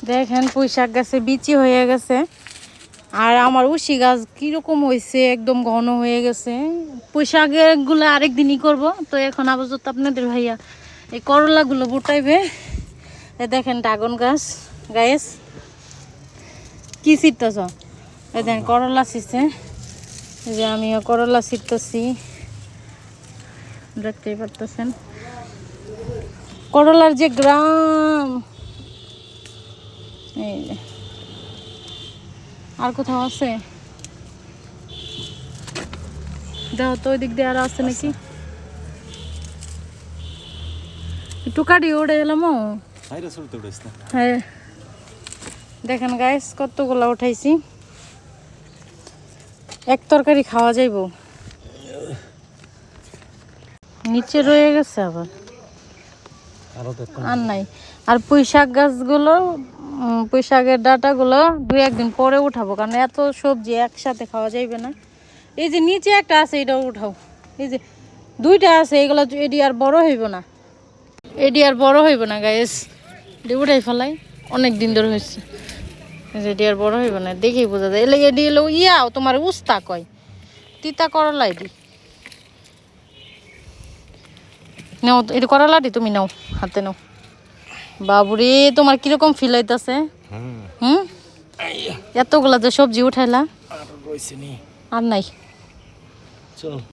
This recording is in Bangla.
দেখেন পুঁই শাক গাছে বিচি হয়ে গেছে। আর আমার উশি গাছ কিরকম হয়েছে, একদম ঘন হয়ে গেছে। পুঁই শাকের গুলো আরেকদিনই করবো। তো এখন আপাতত আপনাদের ভাইয়া এই করলাগুলো গোটাইবে। দেখেন ড্রাগন গাছ গাছ কি ছিটতেছ? এই দেখেন করলা ছিটছে। এই যে আমিও করলা ছিটতেছি, দেখতেই পারতেছেন করলার যে গ্রাম। এই যে আর কোথাও আছে দেখো তো, ওই দিক দিয়ে আর আছে নাকি? একটু কাটি উড়ে এলাম। হ্যাঁ দেখেন গাইস কতগুলা উঠাইছি, এক তরকারি খাওয়া যাইব। নিচে রয়ে গেছে আবার আর নাই। আর পুঁই শাক গাছগুলো, পুঁই শাকের ডাঁটাগুলো 2-1 দিন পরে উঠাবো, কারণ এত সবজি একসাথে খাওয়া যাইবে না। এই যে নিচে একটা আছে, এটাও উঠাও। এই যে 2টা আছে, এগুলো এডি আর বড় হইব না, এডি আর বড় হইব না গাইস। এটি উঠাই ফেলাই, অনেক দিন ধরে হয়েছে। এডি আর বড় হইব না, দেখেই বোঝা যায়। এলে এডি এলো ইয়াও তোমার উস্তা কয়, তিতা করলা। এটি নাও, এটি করলাটি তুমি নাও, হাতে নাও। বাবুরে তোমার কিরকম ফিল হইতাছে? এতগুলা যে সবজি উঠাইলা আর নাই। চল।